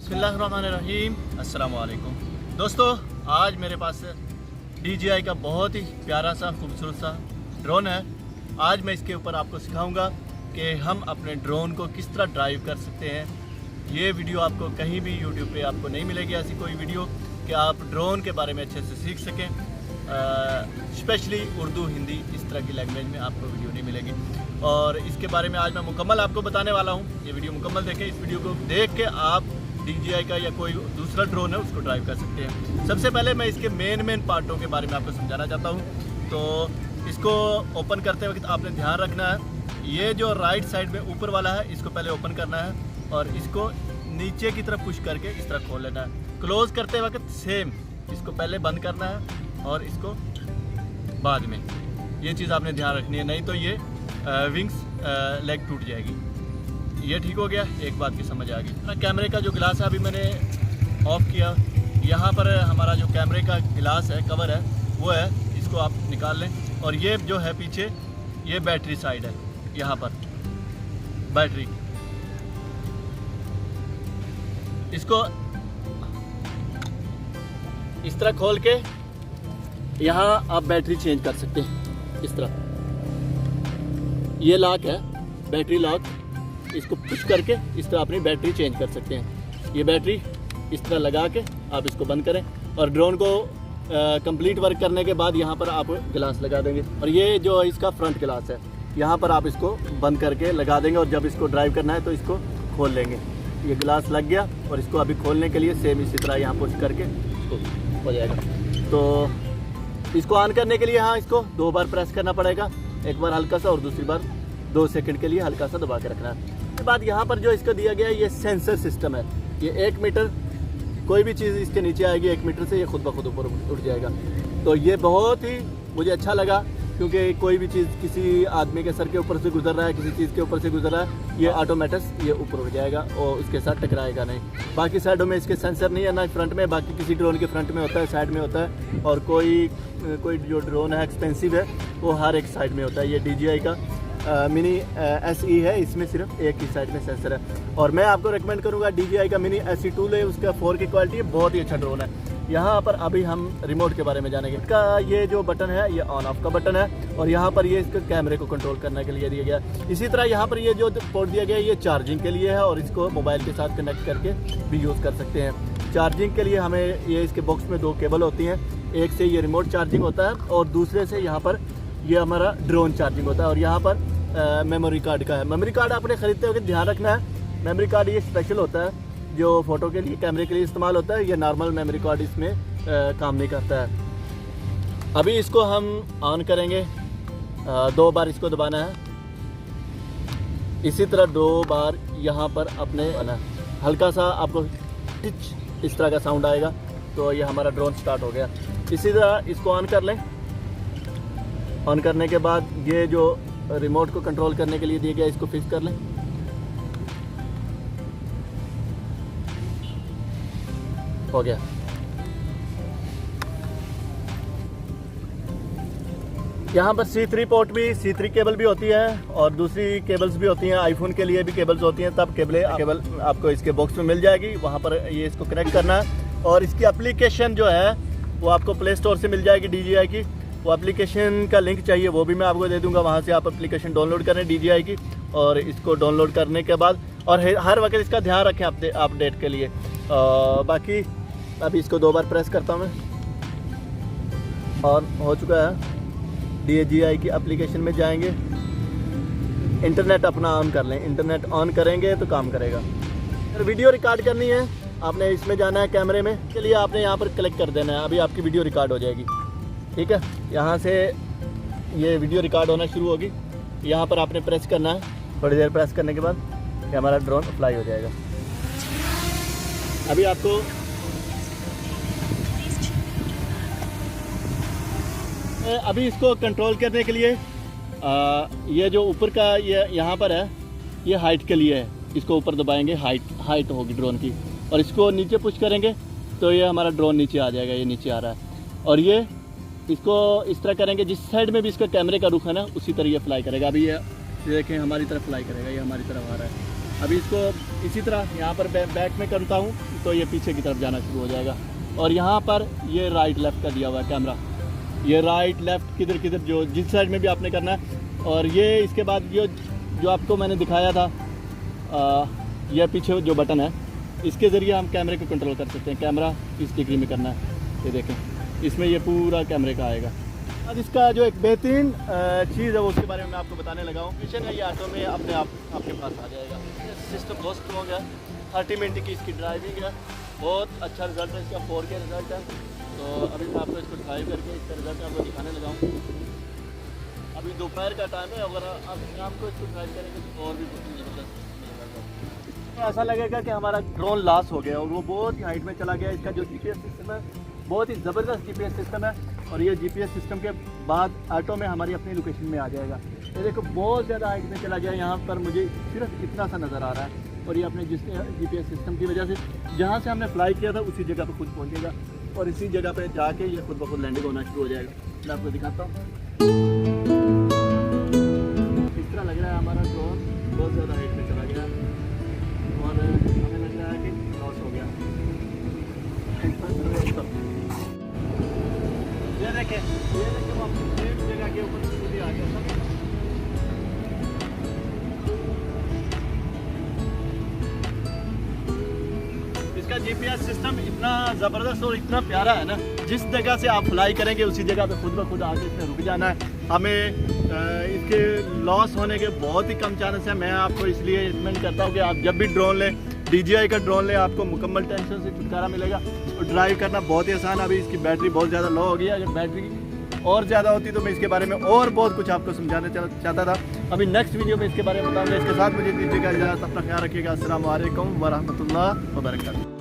बिस्मिल्लाहिर्रहमानिर्रहीम। अस्सलाम वालेकुम दोस्तों, आज मेरे पास DJI का बहुत ही प्यारा सा खूबसूरत सा ड्रोन है। आज मैं इसके ऊपर आपको सिखाऊंगा कि हम अपने ड्रोन को किस तरह ड्राइव कर सकते हैं। ये वीडियो आपको कहीं भी YouTube पे आपको नहीं मिलेगी ऐसी कोई वीडियो कि आप ड्रोन के बारे में अच्छे से सीख सकें। स्पेशली उर्दू, हिंदी इस तरह की लैंग्वेज में आपको वीडियो नहीं मिलेगी और इसके बारे में आज मैं मुकम्मल आपको बताने वाला हूँ। ये वीडियो मुकम्मल देखें। इस वीडियो को देख के आप DJI का या कोई दूसरा ड्रोन है उसको ड्राइव कर सकते हैं। सबसे पहले मैं इसके मेन पार्टों के बारे में आपको समझाना चाहता हूँ। तो इसको ओपन करते वक्त आपने ध्यान रखना है, ये जो राइट साइड में ऊपर वाला है इसको पहले ओपन करना है और इसको नीचे की तरफ पुश करके इस तरह खोल लेना है। क्लोज़ करते वक्त सेम इसको पहले बंद करना है और इसको बाद में। ये चीज़ आपने ध्यान रखनी है, नहीं तो ये विंग्स लेग टूट जाएगी। ये ठीक हो गया, एक बात की समझ आ गई। कैमरे का जो गिलास है अभी मैंने ऑफ किया। यहाँ पर हमारा जो कैमरे का गिलास है, कवर है, वो है, इसको आप निकाल लें। और ये जो है पीछे, ये बैटरी साइड है। यहाँ पर बैटरी, इसको इस तरह खोल के यहाँ आप बैटरी चेंज कर सकते हैं। इस तरह ये लॉक है, बैटरी लॉक, इसको पुश करके इस तरह अपनी बैटरी चेंज कर सकते हैं। ये बैटरी इस तरह लगा के आप इसको बंद करें और ड्रोन को कंप्लीट वर्क करने के बाद यहाँ पर आप गिलास लगा देंगे। और ये जो इसका फ्रंट गिलास है, यहाँ पर आप इसको बंद करके लगा देंगे और जब इसको ड्राइव करना है तो इसको खोल लेंगे। ये गिलास लग गया और इसको अभी खोलने के लिए सेम इसी तरह यहाँ पुश करके इसको हो जाएगा। तो इसको ऑन करने के लिए यहाँ इसको 2 बार प्रेस करना पड़ेगा, एक बार हल्का सा और दूसरी बार 2 सेकंड के लिए हल्का सा दबा के रखना है। उसके बाद यहाँ पर जो इसका दिया गया है ये सेंसर सिस्टम है। ये 1 मीटर, कोई भी चीज़ इसके नीचे आएगी 1 मीटर से ये खुद ब खुद ऊपर उठ जाएगा। तो ये बहुत ही मुझे अच्छा लगा क्योंकि कोई भी चीज़ किसी आदमी के सर के ऊपर से गुजर रहा है, किसी चीज़ के ऊपर से गुजर रहा है, ये ऑटोमेटिक ये ऊपर उठ जाएगा और उसके साथ टकराएगा नहीं। बाकी साइडों में इसके सेंसर नहीं है, ना फ्रंट में, बाकी किसी ड्रोन के फ्रंट में होता है, साइड में होता है। और कोई जो ड्रोन है एक्सपेंसिव है वो हर एक साइड में होता है। ये DJI का मिनी SE है, इसमें सिर्फ एक ही साइड में सेंसर है। और मैं आपको रेकमेंड करूँगा DJI का मिनी SE टूल है, उसका 4 की क्वालिटी बहुत ही अच्छा ड्रोन है। यहाँ पर अभी हम रिमोट के बारे में जानेंगे। इसका ये जो बटन है ये ऑन ऑफ का बटन है और यहाँ पर ये इसके कैमरे को कंट्रोल करने के लिए दिया गया। इसी तरह यहाँ पर ये जो पोर्ट दिया गया है ये चार्जिंग के लिए है और इसको मोबाइल के साथ कनेक्ट करके भी यूज़ कर सकते हैं। चार्जिंग के लिए हमें ये इसके बॉक्स में 2 केबल होती हैं, एक से ये रिमोट चार्जिंग होता है और दूसरे से यहाँ पर ये हमारा ड्रोन चार्जिंग होता है। और यहाँ पर मेमोरी कार्ड का है। मेमोरी कार्ड आपने ख़रीदते वक्त ध्यान रखना है, मेमोरी कार्ड ये स्पेशल होता है जो फ़ोटो के लिए, कैमरे के लिए इस्तेमाल होता है। ये नॉर्मल मेमोरी कार्ड इसमें काम नहीं करता है। अभी इसको हम ऑन करेंगे, 2 बार इसको दबाना है, इसी तरह 2 बार यहाँ पर अपने हल्का सा आपको टिच इस तरह का साउंड आएगा तो ये हमारा ड्रोन स्टार्ट हो गया। इसी तरह इसको ऑन कर लें। ऑन करने के बाद ये जो रिमोट को कंट्रोल करने के लिए दिया गया इसको फिक्स कर लें। हो गया। यहाँ पर C3 पोर्ट भी, C3 केबल भी होती है और दूसरी केबल्स भी होती हैं। आईफोन के लिए भी केबल्स होती हैं, तब केबल आपको इसके बॉक्स में मिल जाएगी। वहाँ पर ये इसको कनेक्ट करना है और इसकी एप्लीकेशन जो है वो आपको प्ले स्टोर से मिल जाएगी DJI की। वो एप्लीकेशन का लिंक चाहिए वो भी मैं आपको दे दूँगा, वहाँ से आप एप्लीकेशन डाउनलोड करें DJI की। और इसको डाउनलोड करने के बाद और हर वक्त इसका ध्यान रखें अपडेट के लिए। बाकी अभी इसको 2 बार प्रेस करता हूँ मैं और हो चुका है। DJI की एप्लीकेशन में जाएंगे, इंटरनेट अपना ऑन कर लें। इंटरनेट ऑन करेंगे तो काम करेगा। अगर वीडियो रिकॉर्ड करनी है आपने इसमें जाना है कैमरे में, के लिए आपने यहाँ पर क्लिक कर देना है। अभी आपकी वीडियो रिकॉर्ड हो जाएगी, ठीक है। यहाँ से ये वीडियो रिकॉर्ड होना शुरू होगी, यहाँ पर आपने प्रेस करना है। थोड़ी देर प्रेस करने के बाद ये हमारा ड्रोन फ्लाई हो जाएगा। अभी आपको अभी इसको कंट्रोल करने के लिए ये जो ऊपर का ये यहाँ पर है ये हाइट के लिए है। इसको ऊपर दबाएंगे, हाइट होगी ड्रोन की, और इसको नीचे पुश करेंगे तो ये हमारा ड्रोन नीचे आ जाएगा। ये नीचे आ रहा है और ये इसको इस तरह करेंगे जिस साइड में भी इसका कैमरे का रुख है ना उसी तरह ये फ्लाई करेगा। अभी ये देखें हमारी तरफ फ्लाई करेगा, ये हमारी तरफ आ रहा है। अभी इसको इसी तरह यहाँ पर बैक में करता हूँ तो ये पीछे की तरफ जाना शुरू हो जाएगा। और यहाँ पर ये राइट लेफ़्ट का दिया हुआ है कैमरा, ये राइट लेफ़्ट किधर किधर जो जिस साइड में भी आपने करना है। और ये इसके बाद ये जो आपको मैंने दिखाया था यह पीछे जो बटन है, इसके ज़रिए हम कैमरे को कंट्रोल कर सकते हैं। कैमरा किस डिग्री में करना है ये देखें, इसमें ये पूरा कैमरे का आएगा। अब इसका जो एक बेहतरीन चीज़ है वो उसके बारे में मैं आपको बताने लगा हूँ। मिशन है ये ऑटो में अपने आप आपके पास आ जाएगा। सिस्टम बहुत स्ट्रॉन्ग है, 30 मिनट की इसकी ड्राइविंग है, बहुत अच्छा रिजल्ट है इसका, 4K रिजल्ट है। तो अभी मैं आपको इसको ड्राइव करके इसका रिजल्ट आपको दिखाने लगा हूँ। अभी दोपहर का टाइम है, अगर आप शाम को इसको ड्राइव करेंगे तो और भी बहुत ज़बरदस्त मिलेगा। ऐसा लगेगा कि हमारा ड्रोन लॉस हो गया और वो बहुत ही हाइट में चला गया। इसका जो GPS सिस्टम है बहुत ही ज़बरदस्त GPS सिस्टम है और ये GPS सिस्टम के बाद ऑटो में हमारी अपनी लोकेशन में आ जाएगा। ये देखो बहुत ज़्यादा हाइट में चला गया, यहाँ पर मुझे सिर्फ इतना सा नज़र आ रहा है। और ये अपने जिस GPS सिस्टम की वजह से जहाँ से हमने फ्लाई किया था उसी जगह पर खुद पहुँचेगा और इसी जगह पर जाके ये खुद ब खुद लैंडिंग होना शुरू हो जाएगा। मैं आपको दिखाता हूँ। इस तरह लग रहा है हमारा ड्रोन बहुत ज़्यादा हाइट में चला गया और हमें लग रहा है कि लॉस हो गया। ये देखें वो अपनी सेफ जगह के ऊपर सीधे आ गया था। इसका GPS सिस्टम इतना ज़बरदस्त और इतना प्यारा है ना, जिस जगह से आप फ्लाई करेंगे उसी जगह पे खुद ब खुद आके इसमें रुक जाना है। हमें इसके लॉस होने के बहुत ही कम चांसेस हैं। मैं आपको इसलिए रिकमेंड करता हूँ कि आप जब भी ड्रोन लें, DJI का ड्रोन लें, आपको मुकम्मल टेंशन से छुटकारा मिलेगा और ड्राइव करना बहुत ही आसान। अभी इसकी बैटरी बहुत ज़्यादा लो हो गई है, अगर बैटरी और ज़्यादा होती तो मैं इसके बारे में और बहुत कुछ आपको समझाना चाहता था। अभी नेक्स्ट वीडियो में इसके बारे में बताऊँगा। इसके साथ मुझे दीजिएगा इजाज़त, अपना ख्याल रखिएगा। अस्सलाम वालेकुम व रहमतुल्लाह व बरकातहू।